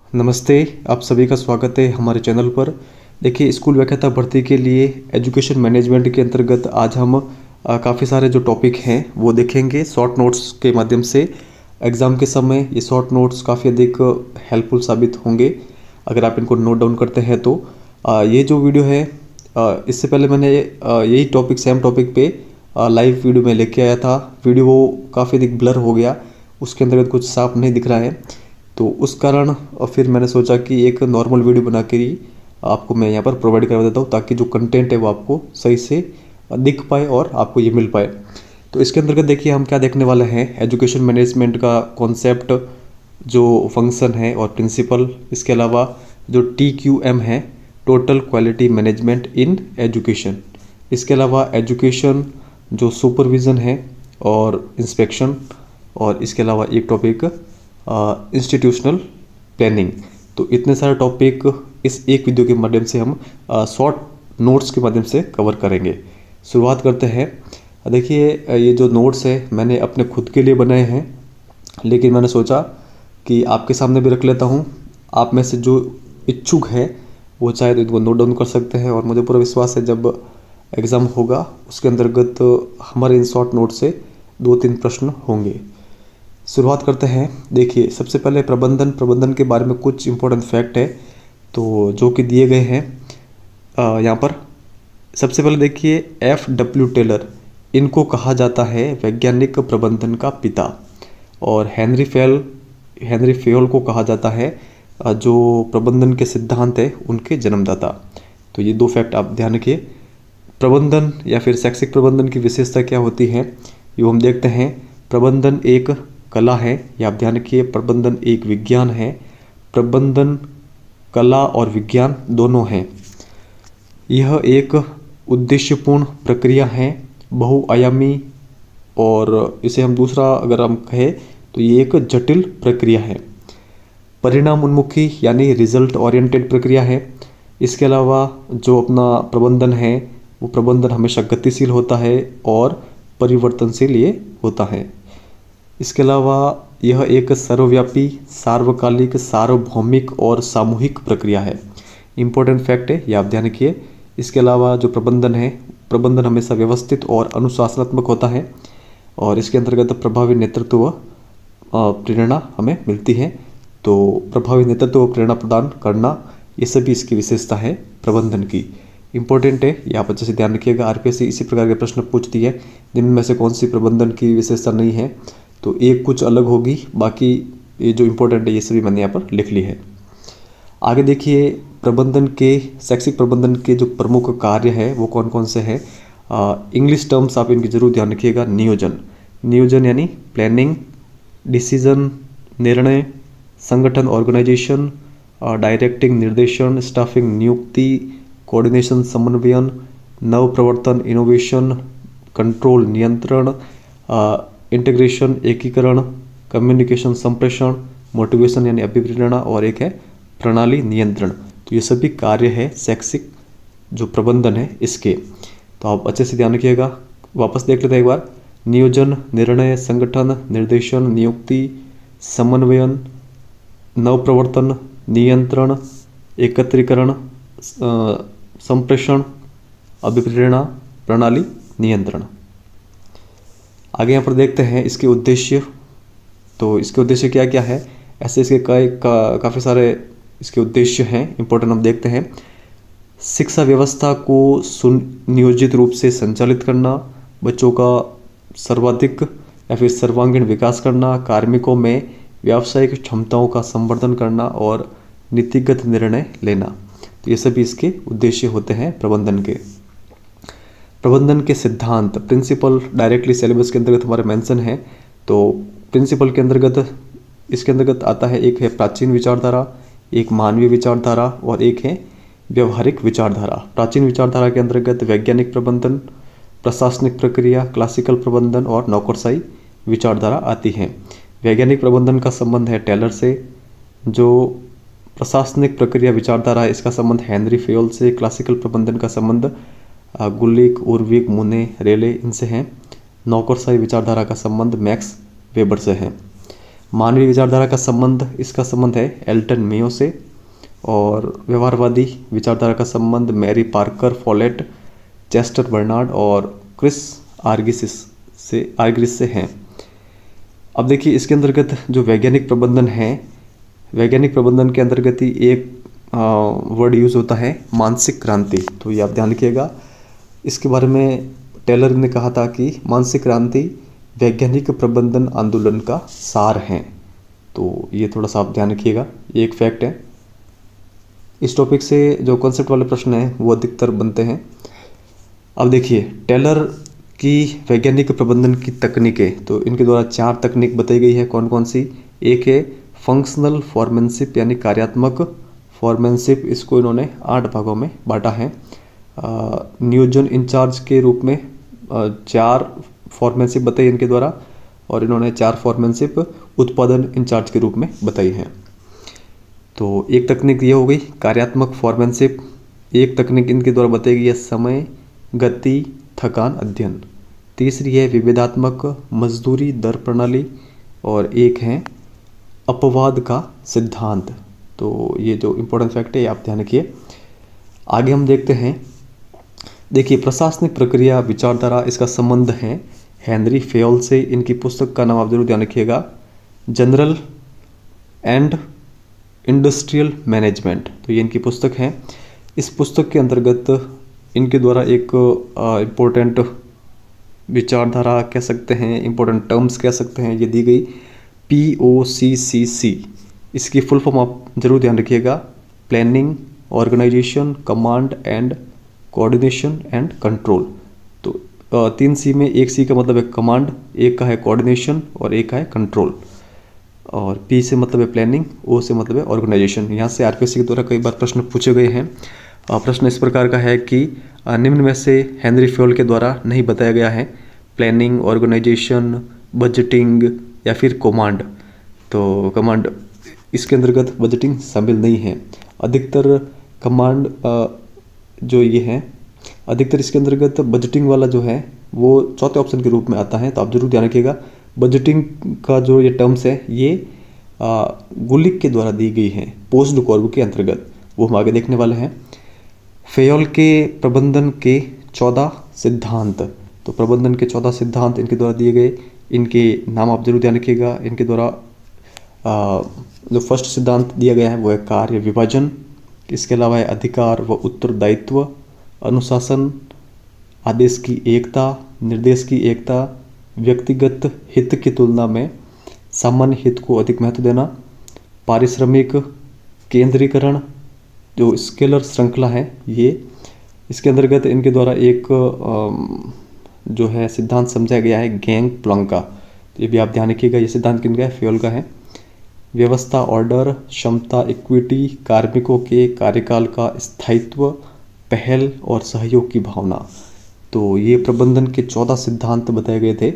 नमस्ते। आप सभी का स्वागत है हमारे चैनल पर। देखिए, स्कूल व्याख्याता भर्ती के लिए एजुकेशन मैनेजमेंट के अंतर्गत आज हम काफ़ी सारे जो टॉपिक हैं वो देखेंगे शॉर्ट नोट्स के माध्यम से। एग्ज़ाम के समय ये शॉर्ट नोट्स काफ़ी अधिक हेल्पफुल साबित होंगे अगर आप इनको नोट डाउन करते हैं तो। ये जो वीडियो है, इससे पहले मैंने यही टॉपिक सेम टॉपिक पे लाइव वीडियो में लेके आया था। वीडियो वो काफ़ी अधिक ब्लर हो गया, उसके अंतर्गत कुछ साफ नहीं दिख रहा है, तो उस कारण फिर मैंने सोचा कि एक नॉर्मल वीडियो बना के ही आपको मैं यहाँ पर प्रोवाइड करवा देता हूँ ताकि जो कंटेंट है वो आपको सही से दिख पाए और आपको ये मिल पाए। तो इसके अंतर्गत देखिए हम क्या देखने वाले हैं, एजुकेशन मैनेजमेंट का कॉन्सेप्ट, जो फंक्शन है और प्रिंसिपल, इसके अलावा जो TQM है, total quality management in education, इसके अलावा एजुकेशन जो सुपरविज़न है और इंस्पेक्शन, और इसके अलावा एक टॉपिक इंस्टीट्यूशनल प्लानिंग। तो इतने सारे टॉपिक इस एक वीडियो के माध्यम से हम शॉर्ट नोट्स के माध्यम से कवर करेंगे। शुरुआत करते हैं। देखिए, ये जो नोट्स है मैंने अपने खुद के लिए बनाए हैं, लेकिन मैंने सोचा कि आपके सामने भी रख लेता हूँ। आप में से जो इच्छुक है वो चाहे तो इनको नोट डाउन कर सकते हैं, और मुझे पूरा विश्वास है जब एग्ज़ाम होगा उसके अंतर्गत हमारे इन शॉर्ट नोट से 2-3 प्रश्न होंगे। शुरुआत करते हैं। देखिए, सबसे पहले प्रबंधन के बारे में कुछ इंपॉर्टेंट फैक्ट है तो जो कि दिए गए हैं यहाँ पर। सबसे पहले देखिए, FW टेलर, इनको कहा जाता है वैज्ञानिक प्रबंधन का पिता, और हेनरी फेयल को कहा जाता है जो प्रबंधन के सिद्धांत है उनके जन्मदाता। तो ये 2 फैक्ट आप ध्यान रखिए। प्रबंधन या फिर शैक्षिक प्रबंधन की विशेषता क्या होती है ये हम देखते हैं। प्रबंधन एक कला है, ये आप ध्यान रखिए। प्रबंधन एक विज्ञान है। प्रबंधन कला और विज्ञान दोनों हैं। यह एक उद्देश्यपूर्ण प्रक्रिया है, बहुआयामी, और इसे हम दूसरा अगर हम कहें तो ये एक जटिल प्रक्रिया है। परिणाम उन्मुखी यानी रिजल्ट ओरिएंटेड प्रक्रिया है। इसके अलावा जो अपना प्रबंधन है वो प्रबंधन हमेशा गतिशील होता है और परिवर्तनशील ये होता है। इसके अलावा यह एक सर्वव्यापी, सार्वकालिक, सार्वभौमिक और सामूहिक प्रक्रिया है। इम्पोर्टेंट फैक्ट है, ये आप ध्यान रखिए। इसके अलावा जो प्रबंधन है, प्रबंधन हमेशा व्यवस्थित और अनुशासनात्मक होता है, और इसके अंतर्गत प्रभावी नेतृत्व प्रेरणा हमें मिलती है। तो प्रभावी नेतृत्व प्रेरणा प्रदान करना, ये सभी इसकी विशेषता है प्रबंधन की। इम्पोर्टेंट है, ये आप अच्छे से ध्यान रखिएगा। RPSC इसी प्रकार के प्रश्न पूछती है, जिनमें से कौन सी प्रबंधन की विशेषता नहीं है, तो एक कुछ अलग होगी, बाकी ये जो इम्पोर्टेंट है ये सभी मैंने यहाँ पर लिख ली है। आगे देखिए, शैक्षिक प्रबंधन के जो प्रमुख कार्य है वो कौन कौन से हैं। इंग्लिश टर्म्स आप इनकी जरूर ध्यान रखिएगा। नियोजन यानी प्लानिंग, डिसीजन निर्णय, संगठन ऑर्गेनाइजेशन, डायरेक्टिंग निर्देशन, स्टाफिंग नियुक्ति, कोऑर्डिनेशन समन्वयन, नव प्रवर्तन इनोवेशन, कंट्रोल नियंत्रण, इंटीग्रेशन एकीकरण, कम्युनिकेशन संप्रेषण, मोटिवेशन यानी अभिप्रेरणा, और एक है प्रणाली नियंत्रण। तो ये सभी कार्य है शैक्षिक जो प्रबंधन है इसके। तो आप अच्छे से ध्यान रखिएगा। वापस देख लेते हैं एक बार। नियोजन, निर्णय, संगठन, निर्देशन, नियुक्ति, समन्वयन, नव प्रवर्तन, नियंत्रण, एकत्रीकरण, संप्रेषण, अभिप्रेरणा, प्रणाली नियंत्रण। आगे यहाँ पर देखते हैं इसके उद्देश्य। तो इसके उद्देश्य क्या क्या है, ऐसे इसके काफ़ी सारे इसके उद्देश्य हैं, इंपॉर्टेंट हम देखते हैं। शिक्षा व्यवस्था को सुनियोजित रूप से संचालित करना, बच्चों का सर्वाधिक या फिर सर्वांगीण विकास करना, कार्मिकों में व्यावसायिक क्षमताओं का संवर्धन करना, और नीतिगत निर्णय लेना। तो ये सभी इसके उद्देश्य होते हैं प्रबंधन के। प्रबंधन के सिद्धांत, प्रिंसिपल, डायरेक्टली सिलेबस के अंतर्गत हमारे मेंशन है। तो प्रिंसिपल के अंतर्गत इसके अंतर्गत आता है, एक है प्राचीन विचारधारा, एक मानवीय विचारधारा, और एक है व्यवहारिक विचारधारा। प्राचीन विचारधारा के अंतर्गत वैज्ञानिक प्रबंधन, प्रशासनिक प्रक्रिया, क्लासिकल प्रबंधन और नौकरशाही विचारधारा आती है। वैज्ञानिक प्रबंधन का संबंध है टेलर से। जो प्रशासनिक प्रक्रिया विचारधारा है इसका संबंध हेनरी फेयल से। क्लासिकल प्रबंधन का संबंध गुलिक, उर्विक, मुने, रेले इनसे हैं। नौकरशाही विचारधारा का संबंध मैक्स वेबर से है। मानवीय विचारधारा का संबंध, इसका संबंध है एल्टन मेयो से। और व्यवहारवादी विचारधारा का संबंध Mary Parker Follett, Chester Barnard और क्रिस आर्गिस से हैं। अब देखिए इसके अंतर्गत जो वैज्ञानिक प्रबंधन है, वैज्ञानिक प्रबंधन के अंतर्गत ही एक वर्ड यूज होता है मानसिक क्रांति। तो ये आप ध्यान रखिएगा। इसके बारे में टेलर ने कहा था कि मानसिक क्रांति वैज्ञानिक प्रबंधन आंदोलन का सार है। तो ये थोड़ा सा आप ध्यान रखिएगा, ये एक फैक्ट है। इस टॉपिक से जो कॉन्सेप्ट वाले प्रश्न हैं वो अधिकतर बनते हैं। अब देखिए टेलर की वैज्ञानिक प्रबंधन की तकनीकें, तो इनके द्वारा 4 तकनीक बताई गई है। कौन कौन सी? एक है फंक्शनल फॉर्मेनशिप यानी कार्यात्मक फॉर्मेनशिप, इसको इन्होंने 8 भागों में बांटा है। नियोजन इंचार्ज के रूप में 4 फॉर्मेनशिप बताई इनके द्वारा, और इन्होंने 4 फॉर्मेनशिप उत्पादन इंचार्ज के रूप में बताई हैं। तो एक तकनीक ये हो गई कार्यात्मक फॉर्मेनशिप। एक तकनीक इनके द्वारा बताई गई है समय, गति, थकान अध्ययन। तीसरी है विभेदात्मक मजदूरी दर प्रणाली, और एक है अपवाद का सिद्धांत। तो ये जो इम्पोर्टेंट फैक्ट है ये आप ध्यान रखिए। आगे हम देखते हैं। देखिए प्रशासनिक प्रक्रिया विचारधारा, इसका संबंध है हेनरी फेयोल से। इनकी पुस्तक का नाम आप जरूर ध्यान रखिएगा, जनरल एंड इंडस्ट्रियल मैनेजमेंट। तो ये इनकी पुस्तक है। इस पुस्तक के अंतर्गत इनके द्वारा एक इम्पोर्टेंट विचारधारा कह सकते हैं, इम्पोर्टेंट टर्म्स कह सकते हैं, ये दी गई POCCC। इसकी फुल फॉर्म आप जरूर ध्यान रखिएगा, planning, organisation, command and coordination and control. तो 3 C में एक C का मतलब है कमांड, एक का है कोऑर्डिनेशन और एक का है कंट्रोल। और P से मतलब है प्लानिंग, O से मतलब है ऑर्गेनाइजेशन। यहाँ से RPSC के द्वारा कई बार प्रश्न पूछे गए हैं। प्रश्न इस प्रकार का है कि निम्न में से हेनरी फेयोल के द्वारा नहीं बताया गया है प्लानिंग, ऑर्गेनाइजेशन, बजटिंग या फिर कमांड। तो कमांड, इसके अंतर्गत बजटिंग शामिल नहीं है। अधिकतर कमांड जो ये है, अधिकतर इसके अंतर्गत बजटिंग वाला जो है वो चौथे ऑप्शन के रूप में आता है। तो आप जरूर ध्यान रखिएगा। बजटिंग का जो ये टर्म्स है ये गुलिक के द्वारा दी गई है पोस्ट कॉर्ब के अंतर्गत, वो हम आगे देखने वाले हैं। फेयोल के प्रबंधन के 14 सिद्धांत, तो प्रबंधन के 14 सिद्धांत इनके द्वारा दिए गए। इनके नाम आप जरूर ध्यान रखिएगा। इनके द्वारा जो फर्स्ट सिद्धांत दिया गया है वो है कार्य विभाजन। इसके अलावा है अधिकार व उत्तरदायित्व, अनुशासन, आदेश की एकता, निर्देश की एकता, व्यक्तिगत हित की तुलना में सामान्य हित को अधिक महत्व देना, पारिश्रमिक केंद्रीकरण, जो स्केलर श्रृंखला है ये। इसके अंतर्गत इनके द्वारा एक जो है सिद्धांत समझाया गया है गैंग प्लंक का। तो ये भी आप ध्यान रखिएगा। ये सिद्धांत किनका है? फेयोल का है। व्यवस्था, ऑर्डर, क्षमता, इक्विटी, कार्मिकों के कार्यकाल का स्थायित्व, पहल और सहयोग की भावना। तो ये प्रबंधन के 14 सिद्धांत बताए गए थे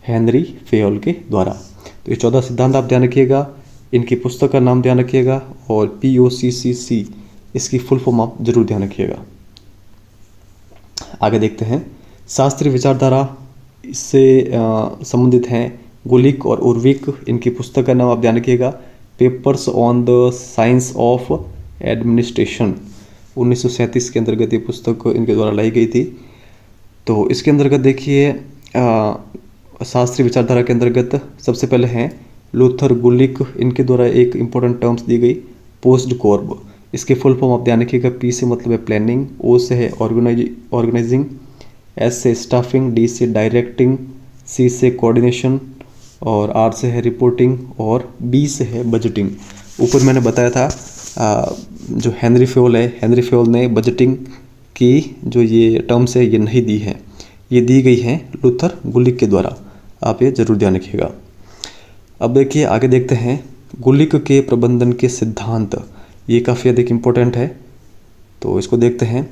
हेनरी फेयोल के द्वारा। तो ये 14 सिद्धांत आप ध्यान रखिएगा। इनकी पुस्तक का नाम ध्यान रखिएगा और POCCC इसकी फुल फॉर्म आप जरूर ध्यान रखिएगा। आगे देखते हैं। शास्त्रीय विचारधारा, इससे संबंधित हैं गुलिक और उर्विक। इनकी पुस्तक का नाम आप ध्यान रखिएगा, papers on the science of administration. 1937 के अंतर्गत ये पुस्तक इनके द्वारा लाई गई थी। तो इसके अंतर्गत देखिए शास्त्रीय विचारधारा के अंतर्गत सबसे पहले हैं लूथर गुलिक। इनके द्वारा एक इम्पोर्टेंट टर्म्स दी गई पोस्ट कॉर्ब। इसके फुल फॉर्म आप ध्यान रखिएगा। P से मतलब है प्लानिंग, O से है ऑर्गेनाइजिंग, S से स्टाफिंग, D से डायरेक्टिंग, C से कोऑर्डिनेशन और R से है रिपोर्टिंग और B से है बजटिंग। ऊपर मैंने बताया था जो हेनरी फेयोल है, हेनरी फेयोल ने बजटिंग की जो ये टर्म्स है ये नहीं दी है, ये दी गई है लूथर गुलिक के द्वारा। आप ये जरूर ध्यान रखिएगा। अब देखिए आगे देखते हैं गुलिक के प्रबंधन के सिद्धांत। ये काफ़ी अधिक इम्पोर्टेंट है, तो इसको देखते हैं।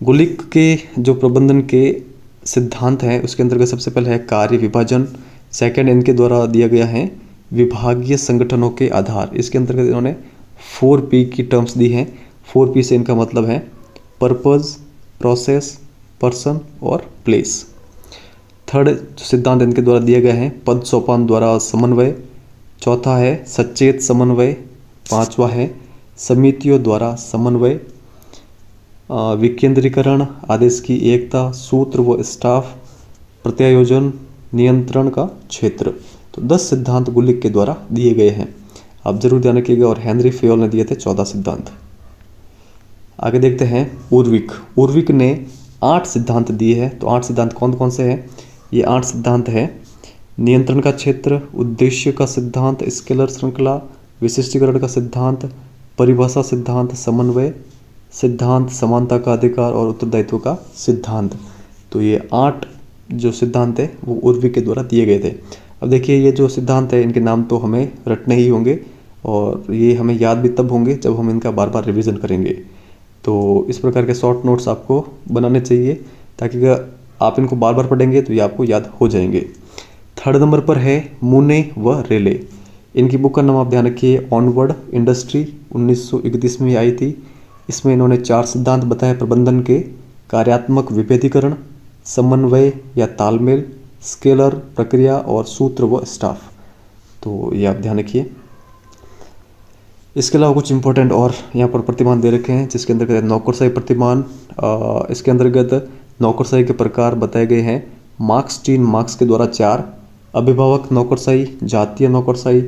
गुलिक के जो प्रबंधन के सिद्धांत हैं उसके अंतर्गत सबसे पहले है कार्य विभाजन। सेकंड इनके द्वारा दिया गया है विभागीय संगठनों के आधार। इसके अंतर्गत इन्होंने 4P की टर्म्स दी हैं। 4P से इनका मतलब है पर्पस, प्रोसेस, पर्सन और प्लेस। थर्ड सिद्धांत इनके द्वारा दिया गया है पद सोपान द्वारा समन्वय। चौथा है सचेत समन्वय, पांचवा है समितियों द्वारा समन्वय, विकेंद्रीकरण, आदेश की एकता, सूत्र व स्टाफ, प्रत्यायोजन, नियंत्रण का क्षेत्र। तो 10 सिद्धांत गुलिक के द्वारा दिए गए हैं, आप जरूर ध्यान रखिएगा। और हेनरी फेयोल ने दिए थे 14 सिद्धांत। आगे देखते हैं उर्विक ने 8 सिद्धांत दिए हैं। तो 8 सिद्धांत कौन कौन से हैं? ये 8 सिद्धांत हैं: नियंत्रण का क्षेत्र, उद्देश्य का सिद्धांत, स्केलर श्रृंखला, विशिष्टीकरण का सिद्धांत, परिभाषा सिद्धांत, समन्वय सिद्धांत, समानता का अधिकार और उत्तरदायित्व का सिद्धांत। तो ये 8 जो सिद्धांत है वो उर्विक के द्वारा दिए गए थे। अब देखिए ये जो सिद्धांत है इनके नाम तो हमें रटने ही होंगे और ये हमें याद भी तब होंगे जब हम इनका बार बार रिवीजन करेंगे। तो इस प्रकार के शॉर्ट नोट्स आपको बनाने चाहिए ताकि अगर आप इनको बार बार पढ़ेंगे तो ये आपको याद हो जाएंगे। 3rd नंबर पर है मूने व रेले। इनकी बुक का नाम आप ध्यान रखिए, ऑनवर्ड इंडस्ट्री, 1931 में आई थी। इसमें इन्होंने 4 सिद्धांत बताए: प्रबंधन के, कार्यात्मक विभेदीकरण, समन्वय या तालमेल, स्केलर प्रक्रिया और सूत्र व स्टाफ। तो ये आप ध्यान रखिए। इसके अलावा कुछ इंपॉर्टेंट और यहाँ पर प्रतिमान दे रखे हैं जिसके अंतर्गत नौकरशाही प्रतिमान, इसके अंतर्गत नौकरशाही के प्रकार बताए गए हैं। मार्क्स के द्वारा 4: अभिभावक नौकरशाही, जातीय नौकरशाही,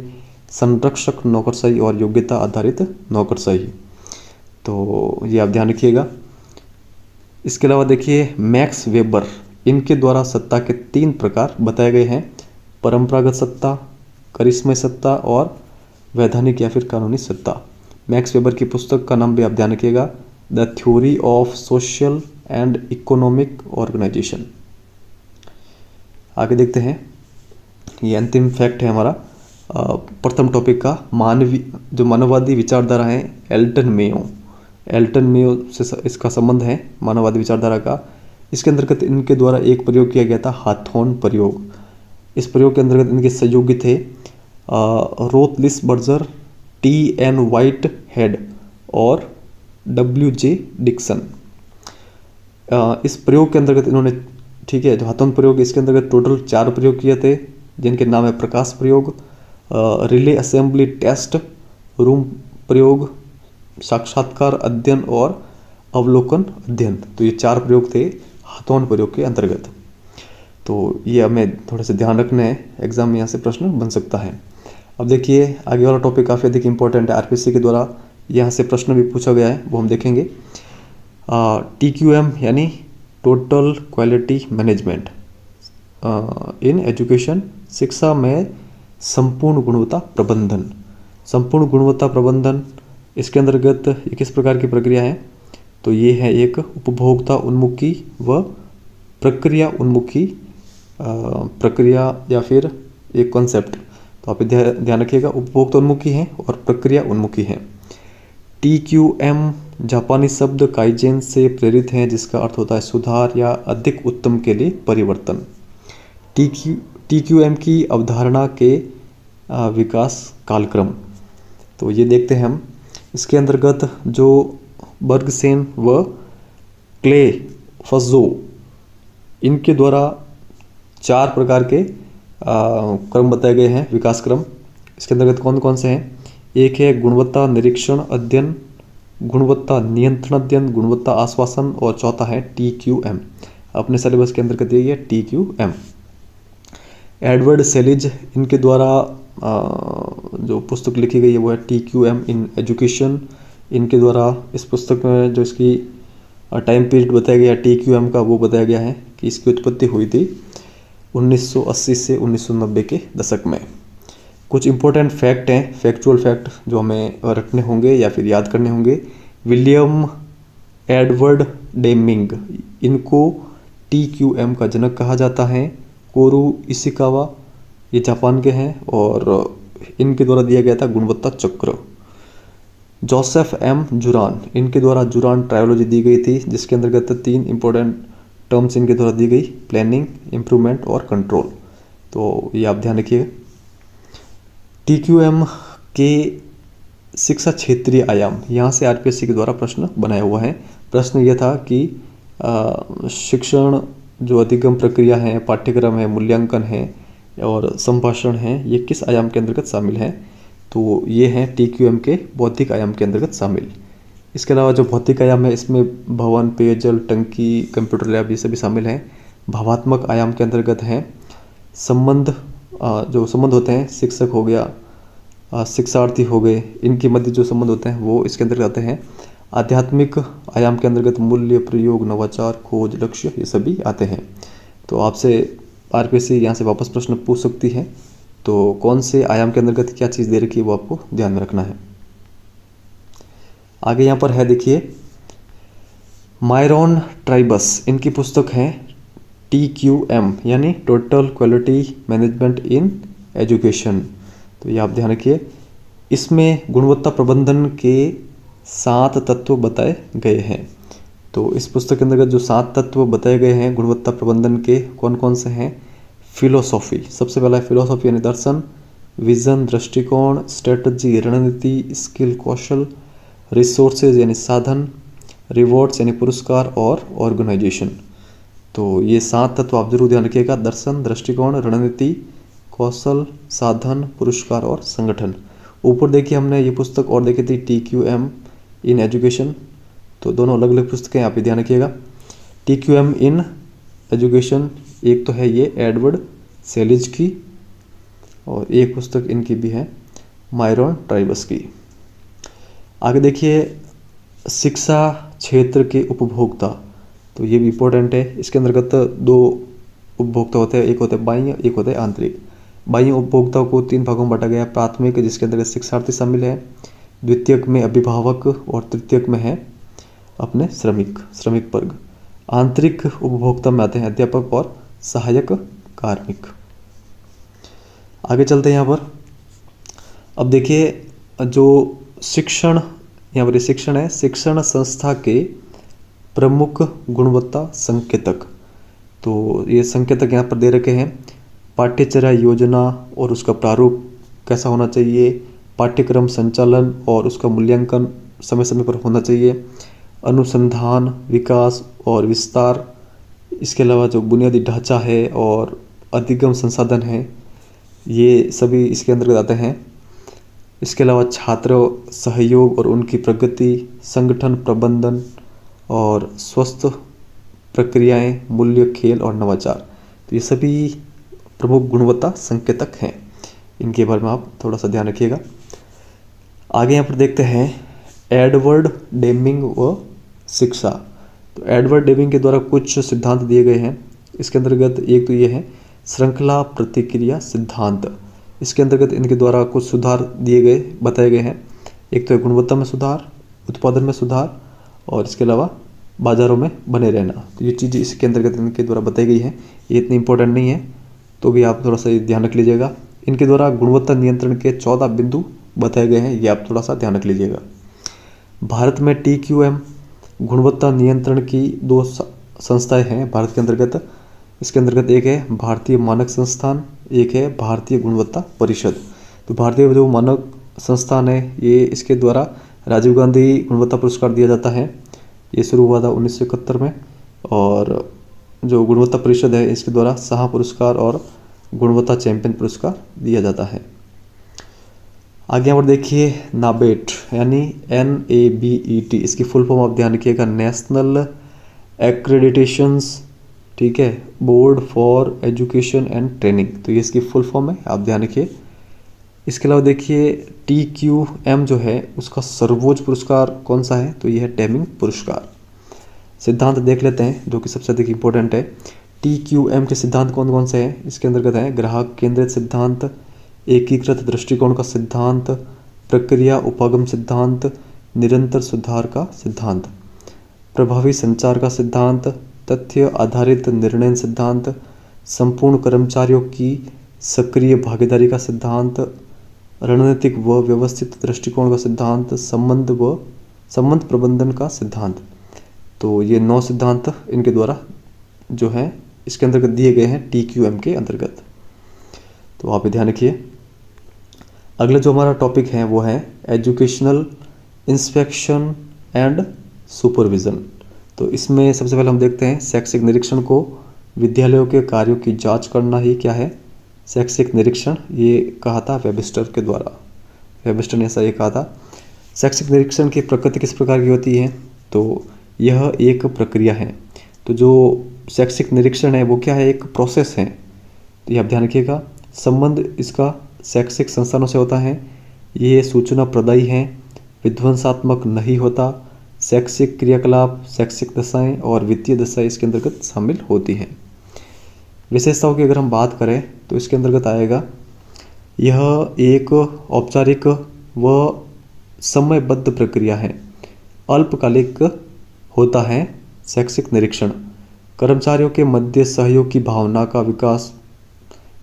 संरक्षक नौकरशाही और योग्यता आधारित नौकरशाही। तो ये आप ध्यान रखिएगा। इसके अलावा देखिए मैक्स वेबर, इनके द्वारा सत्ता के 3 प्रकार बताए गए हैं: परंपरागत सत्ता, करिश्मय सत्ता और वैधानिक या फिर कानूनी सत्ता। मैक्स वेबर की पुस्तक का नाम भी आप ध्यान रखिएगा, the theory of social and economic organisation. आगे देखते हैं, ये अंतिम फैक्ट है हमारा प्रथम टॉपिक का। मानववादी विचारधारा है एल्टन मेयो से इसका संबंध है, मानववादी विचारधारा का। इसके अंतर्गत इनके द्वारा एक प्रयोग किया गया था, हाथोन प्रयोग। इस प्रयोग के अंतर्गत इनके सहयोगी थे रोथलिसबर्गर, T.N. व्हाइट हेड और W.J. डिक्सन। इस प्रयोग के अंतर्गत इन्होंने, ठीक है, जो हाथोन प्रयोग, इसके अंतर्गत टोटल 4 प्रयोग किए थे जिनके नाम है प्रकाश प्रयोग, रिले असेंबली टेस्ट, रूम प्रयोग, साक्षात्कार अध्ययन और अवलोकन अध्ययन। तो ये 4 प्रयोग थे हाथोन प्रयोग के अंतर्गत। तो ये हमें थोड़े से ध्यान रखना है, एग्जाम में यहाँ से प्रश्न बन सकता है। अब देखिए आगे वाला टॉपिक काफ़ी अधिक इंपॉर्टेंट है, आरपीएससी के द्वारा यहाँ से प्रश्न भी पूछा गया है, वो हम देखेंगे। TQM यानी total quality management in education, शिक्षा में संपूर्ण गुणवत्ता प्रबंधन। संपूर्ण गुणवत्ता प्रबंधन, इसके अंतर्गत ये किस प्रकार की प्रक्रिया है? तो ये है एक उपभोक्ता उन्मुखी व प्रक्रिया उन्मुखी प्रक्रिया या फिर एक कॉन्सेप्ट। तो आप ध्यान रखिएगा, उपभोक्ता उन्मुखी है और प्रक्रिया उन्मुखी है। TQM जापानी शब्द काइजेन से प्रेरित है जिसका अर्थ होता है सुधार या अधिक उत्तम के लिए परिवर्तन। TQM की अवधारणा के विकास कालक्रम, तो ये देखते हैं हम। इसके अंतर्गत जो बर्गसेन व क्ले फजो, इनके द्वारा 4 प्रकार के क्रम बताए गए हैं, विकास क्रम। इसके अंतर्गत कौन कौन से हैं? एक है गुणवत्ता निरीक्षण अध्ययन, गुणवत्ता नियंत्रण अध्ययन, गुणवत्ता आश्वासन और चौथा है TQM। अपने सिलेबस के अंतर्गत ये है TQM। एडवर्ड सेलिज, इनके द्वारा जो पुस्तक लिखी गई है वो है TQM इन एजुकेशन। इनके द्वारा इस पुस्तक में जो इसकी टाइम पीरियड बताया गया TQM का, वो बताया गया है कि इसकी उत्पत्ति हुई थी 1980 से 1990 के दशक में। कुछ इंपॉर्टेंट फैक्ट हैं, फैक्चुअल फैक्ट जो हमें रखने होंगे या फिर याद करने होंगे। विलियम एडवर्ड डेमिंग, इनको TQM का जनक कहा जाता है। कोरू इशिकावा, ये जापान के हैं और इनके द्वारा दिया गया था गुणवत्ता चक्र। जोसेफ M जुरान, इनके द्वारा जुरान ट्रायोलॉजी दी गई थी जिसके अंतर्गत 3 इंपॉर्टेंट टर्म्स इनके द्वारा दी गई, प्लानिंग, इम्प्रूवमेंट और कंट्रोल। तो ये आप ध्यान रखिए। TQM के शिक्षा क्षेत्रीय आयाम, यहाँ से आरपीएससी के द्वारा प्रश्न बनाया हुआ है। प्रश्न यह था कि शिक्षण जो अधिगम प्रक्रिया है, पाठ्यक्रम है, मूल्यांकन है, और संभाषण हैं, ये किस आयाम के अंतर्गत शामिल हैं? तो ये हैं TQM के बौद्धिक आयाम के अंतर्गत शामिल। इसके अलावा जो भौतिक आयाम है इसमें भवन, पेयजल, टंकी, कंप्यूटर लैब ये सभी शामिल हैं। भावात्मक आयाम के अंतर्गत हैं संबंध, जो संबंध होते हैं, शिक्षक हो गया, शिक्षार्थी हो गए, इनके मध्य जो संबंध होते हैं वो इसके अंतर्गत आते हैं। आध्यात्मिक आयाम के अंतर्गत मूल्य, प्रयोग, नवाचार, खोज, लक्ष्य ये सभी आते हैं। तो आपसे RPSC यहाँ से वापस प्रश्न पूछ सकती है, तो कौन से आयाम के अंतर्गत क्या चीज़ दे रखी है वो आपको ध्यान में रखना है। आगे यहाँ पर है, देखिए मायरॉन ट्राइबस, इनकी पुस्तक है TQM यानी total quality management in education. तो ये आप ध्यान रखिए, इसमें गुणवत्ता प्रबंधन के 7 तत्व बताए गए हैं। तो इस पुस्तक के अंतर्गत जो 7 तत्व बताए गए हैं गुणवत्ता प्रबंधन के, कौन कौन से हैं? फिलोसॉफी, सबसे पहला है फिलोसॉफी यानी दर्शन, विजन दृष्टिकोण, स्ट्रेटजी रणनीति, स्किल कौशल, रिसोर्सेज यानी साधन, रिवॉर्ड्स यानी पुरस्कार और ऑर्गेनाइजेशन। तो ये 7 तत्व आप जरूर ध्यान रखिएगा, दर्शन, दृष्टिकोण, रणनीति, कौशल, साधन, पुरस्कार और संगठन। ऊपर देखिए हमने ये पुस्तक और देखी थी TQM इन एजुकेशन, तो दोनों अलग अलग पुस्तकें आप ध्यान रखिएगा। TQM इन एजुकेशन एक तो है ये एडवर्ड सेलिज की, और एक पुस्तक इनकी भी है मायरॉन ट्राइबस की। आगे देखिए शिक्षा क्षेत्र के उपभोक्ता, तो ये भी इम्पोर्टेंट है। इसके अंतर्गत 2 उपभोक्ता होते हैं, एक होते हैं बाह्य, एक होते हैं आंतरिक। बाह्य उपभोक्ता को 3 भागों में बांटा गया है। प्राथमिक जिसके अंतर्गत शिक्षार्थी शामिल है, द्वितीयक में अभिभावक और तृतीयक में है अपने श्रमिक वर्ग। आंतरिक उपभोक्ता में आते हैं अध्यापक और सहायक कार्मिक। आगे चलते हैं यहाँ पर। अब देखिए जो शिक्षण, यहाँ पर शिक्षण है, शिक्षण संस्था के प्रमुख गुणवत्ता संकेतक। तो ये संकेतक यहाँ पर दे रखे हैं। पाठ्यचर्या योजना और उसका प्रारूप कैसा होना चाहिए, पाठ्यक्रम संचालन और उसका मूल्यांकन समय समय पर होना चाहिए, अनुसंधान, विकास और विस्तार, इसके अलावा जो बुनियादी ढांचा है और अधिगम संसाधन है ये सभी इसके अंतर्गत आते हैं। इसके अलावा छात्र सहयोग और उनकी प्रगति, संगठन प्रबंधन और स्वस्थ प्रक्रियाएं, मूल्य, खेल और नवाचार, तो ये सभी प्रमुख गुणवत्ता संकेतक हैं। इनके बारे में आप थोड़ा सा ध्यान रखिएगा। आगे यहाँ पर देखते हैं एडवर्ड डेमिंग व शिक्षा। तो एडवर्ड डेमिंग के द्वारा कुछ सिद्धांत दिए गए हैं। इसके अंतर्गत एक तो ये है श्रृंखला प्रतिक्रिया सिद्धांत। इसके अंतर्गत इनके द्वारा कुछ सुधार दिए गए, बताए गए हैं। एक तो है गुणवत्ता में सुधार, उत्पादन में सुधार और इसके अलावा बाजारों में बने रहना। तो ये चीज़ें इसके अंतर्गत इनके द्वारा बताई गई हैं। ये इतनी इंपॉर्टेंट नहीं है तो भी आप थोड़ा सा ध्यान रख लीजिएगा। इनके द्वारा गुणवत्ता नियंत्रण के 14 बिंदु बताए गए हैं, ये आप थोड़ा सा ध्यान रख लीजिएगा। भारत में TQM गुणवत्ता नियंत्रण की 2 संस्थाएं हैं भारत के अंतर्गत। इसके अंतर्गत एक है भारतीय मानक संस्थान, एक है भारतीय गुणवत्ता परिषद। तो भारतीय जो मानक संस्थान है ये, इसके द्वारा राजीव गांधी गुणवत्ता पुरस्कार दिया जाता है। ये शुरू हुआ था 1971 में। और जो गुणवत्ता परिषद है इसके द्वारा शाह पुरस्कार और गुणवत्ता चैंपियन पुरस्कार दिया जाता है। आगे यहाँ पर देखिए नाबेट यानी NABET, इसकी फुल फॉर्म आप ध्यान रखिएगा, नेशनल एक्रेडिटेशंस, ठीक है, board for education and training. तो ये इसकी फुल फॉर्म है, आप ध्यान रखिए। इसके अलावा देखिए TQM जो है उसका सर्वोच्च पुरस्कार कौन सा है, तो ये है डेमिंग पुरस्कार। सिद्धांत देख लेते हैं जो कि सबसे अधिक इंपॉर्टेंट है। TQM के सिद्धांत कौन कौन से हैं, इसके अंतर्गत है ग्राहक केंद्रित सिद्धांत, एकीकृत दृष्टिकोण का सिद्धांत, प्रक्रिया उपागम सिद्धांत, निरंतर सुधार का सिद्धांत, प्रभावी संचार का सिद्धांत, तथ्य आधारित निर्णय सिद्धांत, संपूर्ण कर्मचारियों की सक्रिय भागीदारी का सिद्धांत, रणनीतिक व व्यवस्थित दृष्टिकोण का सिद्धांत, संबंध प्रबंधन का सिद्धांत। तो ये 9 सिद्धांत इनके द्वारा जो है इसके अंतर्गत दिए गए हैं TQM के अंतर्गत। तो आप ध्यान रखिए। अगला जो हमारा टॉपिक है वो है एजुकेशनल इंस्पेक्शन एंड सुपरविज़न। तो इसमें सबसे पहले हम देखते हैं शैक्षिक निरीक्षण को विद्यालयों के कार्यों की जांच करना ही क्या है, शैक्षिक निरीक्षण ये कहा था वेबस्टर के द्वारा। वेबस्टर ने ऐसा ये कहा था। शैक्षिक निरीक्षण की प्रकृति किस प्रकार की होती है? तो यह एक प्रक्रिया है। तो जो शैक्षिक निरीक्षण है वो क्या है? एक प्रोसेस है। तो ये आप ध्यान रखिएगा। संबंध इसका शैक्षिक संस्थानों से होता है। ये सूचना प्रदायी है, विध्वंसात्मक नहीं होता। शैक्षिक क्रियाकलाप, शैक्षिक दशाएं और वित्तीय दशाएं इसके अंतर्गत शामिल होती हैं। विशेषताओं की अगर हम बात करें तो इसके अंतर्गत आएगा, यह एक औपचारिक व समयबद्ध प्रक्रिया है। अल्पकालिक होता है शैक्षिक निरीक्षण। कर्मचारियों के मध्य सहयोग की भावना का विकास।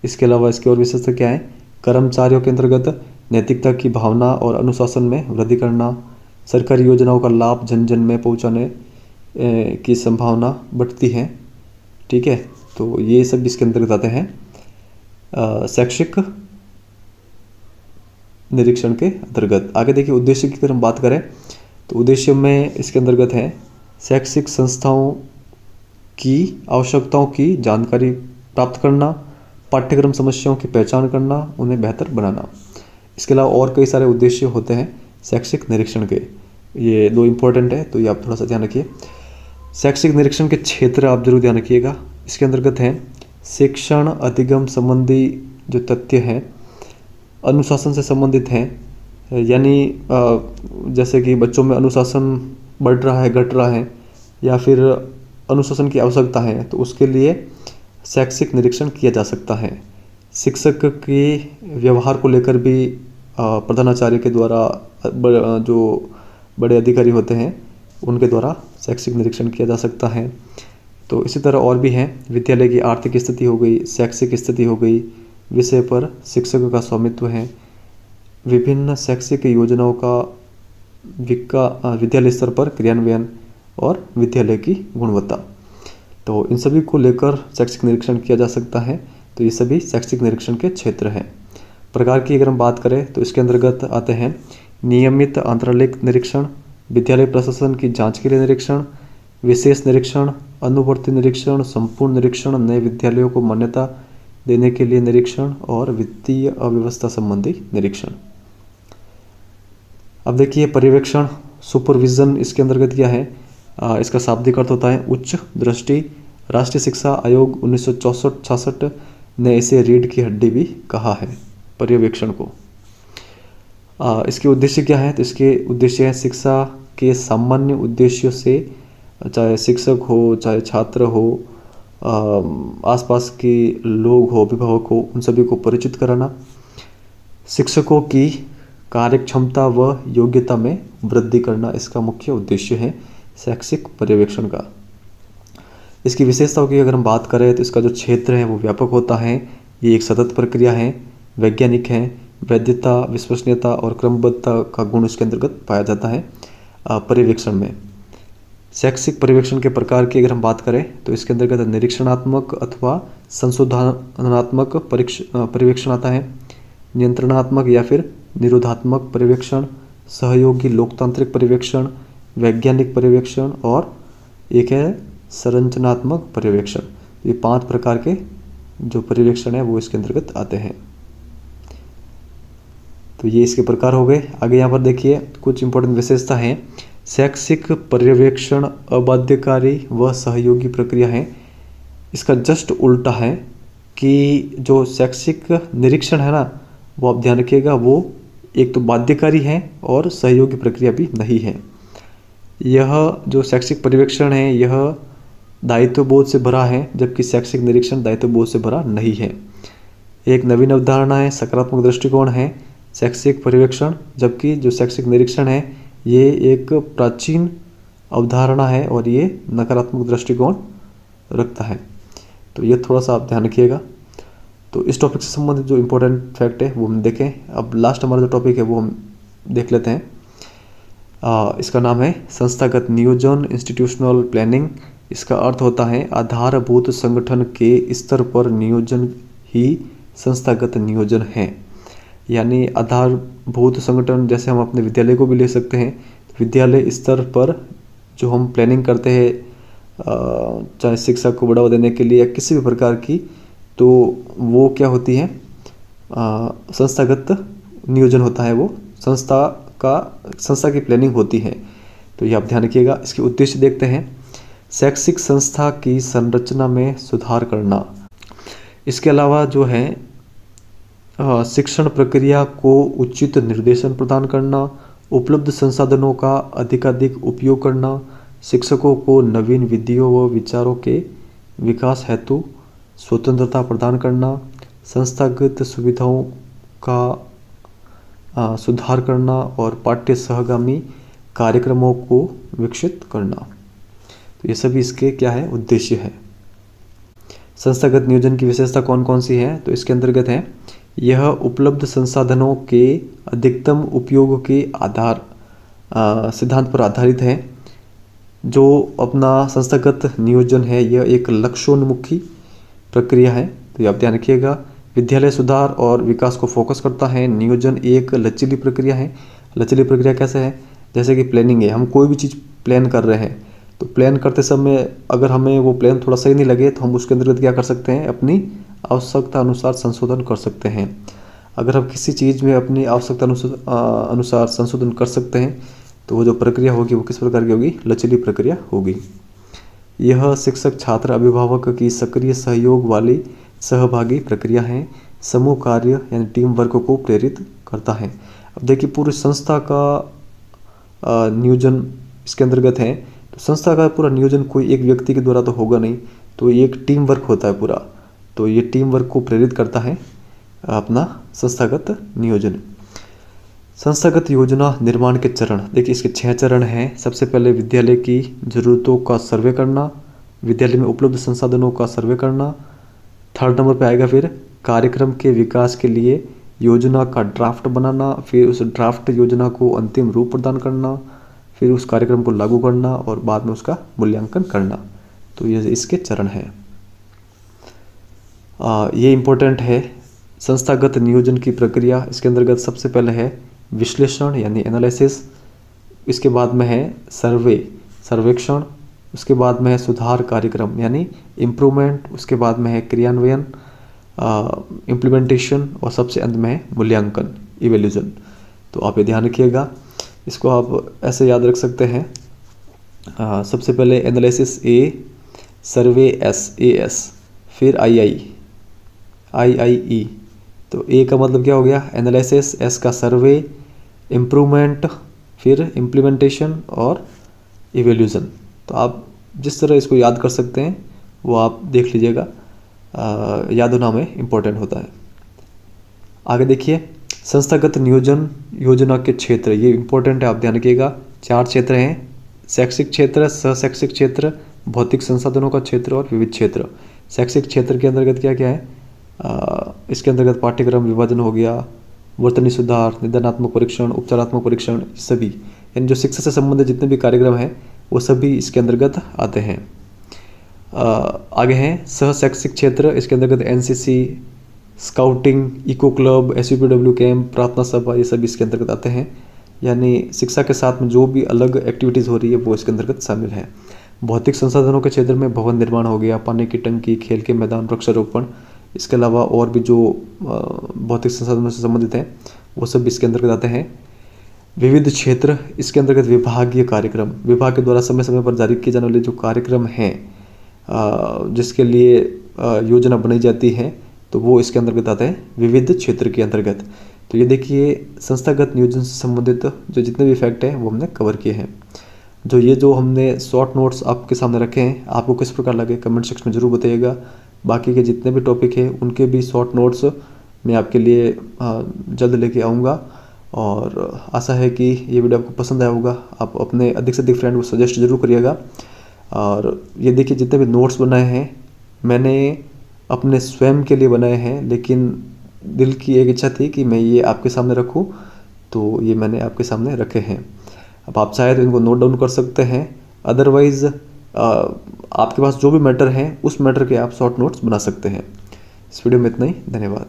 इसके अलावा इसकी और विशेषता क्या है? कर्मचारियों के अंतर्गत नैतिकता की भावना और अनुशासन में वृद्धि करना। सरकारी योजनाओं का लाभ जन जन में पहुंचाने की संभावना बढ़ती है। ठीक है, तो ये सब इसके अंतर्गत आते हैं शैक्षिक निरीक्षण के अंतर्गत। आगे देखिए, उद्देश्य की अगर हम बात करें तो उद्देश्य में इसके अंतर्गत है शैक्षिक संस्थाओं की आवश्यकताओं की जानकारी प्राप्त करना, पाठ्यक्रम समस्याओं की पहचान करना, उन्हें बेहतर बनाना। इसके अलावा और कई सारे उद्देश्य होते हैं शैक्षिक निरीक्षण के। ये दो इम्पोर्टेंट है, तो ये आप थोड़ा सा ध्यान रखिए। शैक्षिक निरीक्षण के क्षेत्र आप जरूर ध्यान रखिएगा। इसके अंतर्गत हैं शिक्षण अधिगम संबंधी जो तथ्य हैं, अनुशासन से संबंधित हैं, यानी जैसे कि बच्चों में अनुशासन बढ़ रहा है, घट रहा है, या फिर अनुशासन की आवश्यकता है, तो उसके लिए शैक्षिक निरीक्षण किया जा सकता है। शिक्षक के व्यवहार को लेकर भी प्रधानाचार्य के द्वारा जो बड़े अधिकारी होते हैं उनके द्वारा शैक्षिक निरीक्षण किया जा सकता है। तो इसी तरह और भी हैं, विद्यालय की आर्थिक स्थिति हो गई, शैक्षिक स्थिति हो गई, विषय पर शिक्षकों का स्वामित्व है, विभिन्न शैक्षिक योजनाओं का विद्यालय स्तर पर क्रियान्वयन और विद्यालय की गुणवत्ता। तो इन सभी को लेकर शैक्षिक निरीक्षण किया जा सकता है। तो ये सभी शैक्षिक निरीक्षण के क्षेत्र हैं। प्रकार की अगर हम बात करें तो इसके अंतर्गत आते हैं नियमित आंतरिक निरीक्षण, विद्यालय प्रशासन की जांच के लिए निरीक्षण, विशेष निरीक्षण, अनुवर्ती निरीक्षण, संपूर्ण निरीक्षण, नए विद्यालयों को मान्यता देने के लिए निरीक्षण और वित्तीय अव्यवस्था संबंधी निरीक्षण। अब देखिए पर्यवेक्षण, सुपरविजन इसके अंतर्गत क्या है? इसका शाब्दिक अर्थ होता है उच्च दृष्टि। राष्ट्रीय शिक्षा आयोग 1964-66 ने इसे रीढ़ की हड्डी भी कहा है पर्यवेक्षण को। इसके उद्देश्य क्या है? तो इसके उद्देश्य है शिक्षा के सामान्य उद्देश्यों से, चाहे शिक्षक हो, चाहे छात्र हो, आसपास के लोग हो, अभिभावक हो, उन सभी को परिचित कराना। शिक्षकों की कार्यक्षमता व योग्यता में वृद्धि करना इसका मुख्य उद्देश्य है शैक्षिक पर्यवेक्षण का। इसकी विशेषताओं की अगर हम बात करें तो इसका जो क्षेत्र है वो व्यापक होता है। ये एक सतत प्रक्रिया है, वैज्ञानिक है, वैधता, विश्वसनीयता और क्रमबद्धता का गुण इसके अंतर्गत पाया जाता है पर्यवेक्षण में। शैक्षिक पर्यवेक्षण के प्रकार की अगर हम बात करें तो इसके अंतर्गत निरीक्षणात्मक अथवा संशोधनात्मक पर्यवेक्षण आता है, नियंत्रणात्मक या फिर निरोधात्मक पर्यवेक्षण, सहयोगी लोकतांत्रिक पर्यवेक्षण, वैज्ञानिक पर्यवेक्षण और एक है संरचनात्मक पर्यवेक्षण। ये 5 प्रकार के जो पर्यवेक्षण है वो इसके अंतर्गत आते हैं। तो ये इसके प्रकार हो गए। आगे यहाँ पर देखिए कुछ इंपॉर्टेंट विशेषता हैं। शैक्षिक पर्यवेक्षण अबाध्यकारी व सहयोगी प्रक्रिया है। इसका जस्ट उल्टा है कि जो शैक्षिक निरीक्षण है ना, वो आप ध्यान रखिएगा, वो एक तो बाध्यकारी है और सहयोगी प्रक्रिया भी नहीं है। यह जो शैक्षिक पर्यवेक्षण है यह दायित्व बोध से भरा है, जबकि शैक्षिक निरीक्षण दायित्व बोध से भरा नहीं है। एक नवीन अवधारणा है, सकारात्मक दृष्टिकोण है शैक्षिक पर्यवेक्षण, जबकि जो शैक्षिक निरीक्षण है ये एक प्राचीन अवधारणा है और ये नकारात्मक दृष्टिकोण रखता है। तो ये थोड़ा सा आप ध्यान रखिएगा। तो इस टॉपिक से संबंधित जो इम्पोर्टेंट फैक्ट है वो हम देखें। अब लास्ट हमारा जो टॉपिक है वो हम देख लेते हैं। इसका नाम है संस्थागत नियोजन, इंस्टीट्यूशनल प्लानिंग। इसका अर्थ होता है आधारभूत संगठन के स्तर पर नियोजन ही संस्थागत नियोजन है। यानी आधारभूत संगठन जैसे हम अपने विद्यालय को भी ले सकते हैं। विद्यालय स्तर पर जो हम प्लानिंग करते हैं, चाहे शिक्षा को बढ़ावा देने के लिए या किसी भी प्रकार की तो वो क्या होती है, संस्थागत नियोजन होता है, वो संस्था की प्लानिंग होती है। तो ये आप ध्यान रखिएगा। इसके उद्देश्य देखते हैं। शैक्षिक संस्था की संरचना में सुधार करना। इसके अलावा जो है शिक्षण प्रक्रिया को उचित निर्देशन प्रदान करना, उपलब्ध संसाधनों का अधिकाधिक उपयोग करना, शिक्षकों को नवीन विधियों व विचारों के विकास हेतु स्वतंत्रता प्रदान करना, संस्थागत सुविधाओं का सुधार करना और पाठ्य सहगामी कार्यक्रमों को विकसित करना। तो ये सभी इसके क्या है, उद्देश्य है। संस्थागत नियोजन की विशेषता कौन कौन सी है, तो इसके अंतर्गत है, यह उपलब्ध संसाधनों के अधिकतम उपयोग के सिद्धांत पर आधारित है। जो अपना संस्थागत नियोजन है यह एक लक्ष्योन्मुखी प्रक्रिया है। तो ये आप ध्यान रखिएगा। विद्यालय सुधार और विकास को फोकस करता है। नियोजन एक लचीली प्रक्रिया है। लचीली प्रक्रिया कैसे है, जैसे कि प्लानिंग है, हम कोई भी चीज़ प्लान कर रहे हैं तो प्लान करते समय अगर हमें वो प्लान थोड़ा सही नहीं लगे तो हम उसके अंतर्गत क्या कर सकते हैं, अपनी आवश्यकता अनुसार संशोधन कर सकते हैं। अगर हम किसी चीज़ में अपनी आवश्यकता अनुसार संशोधन कर सकते हैं तो वो जो प्रक्रिया होगी वो किस प्रकार की होगी, लचीली प्रक्रिया होगी। यह शिक्षक छात्र अभिभावक की सक्रिय सहयोग वाली सहभागी प्रक्रिया है। समूह कार्य यानी टीम वर्क को प्रेरित करता है। अब देखिए पूरी संस्था का नियोजन इसके अंतर्गत है। तो संस्था का पूरा नियोजन कोई एक व्यक्ति के द्वारा तो होगा नहीं, तो ये एक टीम वर्क होता है पूरा। तो ये टीम वर्क को प्रेरित करता है अपना संस्थागत नियोजन। संस्थागत योजना निर्माण के चरण, देखिए इसके 6 चरण हैं। सबसे पहले विद्यालय की जरूरतों का सर्वे करना, विद्यालय में उपलब्ध संसाधनों का सर्वे करना। थर्ड नंबर पे आएगा फिर कार्यक्रम के विकास के लिए योजना का ड्राफ्ट बनाना, फिर उस ड्राफ्ट योजना को अंतिम रूप प्रदान करना, फिर उस कार्यक्रम को लागू करना और बाद में उसका मूल्यांकन करना। तो ये इसके चरण हैं। ये इम्पोर्टेंट है। संस्थागत नियोजन की प्रक्रिया इसके अंतर्गत सबसे पहले है विश्लेषण यानी एनालिसिस, इसके बाद में है सर्वेक्षण, उसके बाद में है सुधार कार्यक्रम यानी इम्प्रूवमेंट, उसके बाद में है क्रियान्वयन इम्प्लीमेंटेशन और सबसे अंत में है मूल्यांकन इवैल्यूएशन। तो आप ये ध्यान रखिएगा, इसको आप ऐसे याद रख सकते हैं। सबसे पहले एनालिसिस ए, सर्वे एस, एएस, फिर आई। तो ए का मतलब क्या हो गया, एनालिसिस, एस का सर्वे, इम्प्रूवमेंट, फिर इम्प्लीमेंटेशन और इवैल्यूएशन। तो आप जिस तरह इसको याद कर सकते हैं वो आप देख लीजिएगा, याद होना में इम्पोर्टेंट होता है। आगे देखिए संस्थागत नियोजन योजना के क्षेत्र, ये इम्पोर्टेंट है, आप ध्यान रखिएगा। 4 क्षेत्र हैं, शैक्षिक क्षेत्र, सहशैक्षिक क्षेत्र, भौतिक संसाधनों का क्षेत्र और विविध क्षेत्र। शैक्षिक क्षेत्र के अंतर्गत क्या क्या है, इसके अंतर्गत पाठ्यक्रम विभाजन हो गया, वर्तनी सुधार, निदानात्मक परीक्षण, उपचारात्मक परीक्षण, सभी यानी जो शिक्षा से संबंधित जितने भी कार्यक्रम हैं वो सभी इसके अंतर्गत आते हैं। आगे हैं सहशैक्षिक क्षेत्र, इसके अंतर्गत NCC, scouting, eco club, SUPW camp, प्रार्थना सभा, ये सभी इसके अंतर्गत आते हैं। यानी शिक्षा के साथ में जो भी अलग एक्टिविटीज़ हो रही है वो इसके अंतर्गत शामिल है। भौतिक संसाधनों के क्षेत्र में भवन निर्माण हो गया, पानी की टंकी, खेल के मैदान, वृक्षारोपण, इसके अलावा और भी जो भौतिक संसाधनों से संबंधित हैं वो सब इसके अंतर्गत आते हैं। विविध क्षेत्र, इसके अंतर्गत विभागीय कार्यक्रम, विभाग के द्वारा समय समय पर जारी किए जाने वाले जो कार्यक्रम हैं जिसके लिए योजना बनाई जाती है तो वो इसके अंतर्गत आता है विविध क्षेत्र के अंतर्गत। तो ये देखिए संस्थागत नियोजन से संबंधित जो जितने भी फैक्ट हैं वो हमने कवर किए हैं। जो हमने शॉर्ट नोट्स आपके सामने रखे हैं आपको किस प्रकार लगे कमेंट सेक्शन में ज़रूर बताइएगा। बाकी के जितने भी टॉपिक हैं उनके भी शॉर्ट नोट्स मैं आपके लिए जल्द लेके आऊँगा और आशा है कि ये वीडियो आपको पसंद आया होगा। आप अपने अधिक से अधिक फ्रेंड को सजेस्ट जरूर करिएगा। और ये देखिए जितने भी नोट्स बनाए हैं मैंने अपने स्वयं के लिए बनाए हैं, लेकिन दिल की एक इच्छा थी कि मैं ये आपके सामने रखूं, तो ये मैंने आपके सामने रखे हैं। अब आप चाहे तो इनको नोट डाउन कर सकते हैं, अदरवाइज़ आपके पास जो भी मैटर हैं उस मैटर के आप शॉर्ट नोट्स बना सकते हैं। इस वीडियो में इतना ही, धन्यवाद।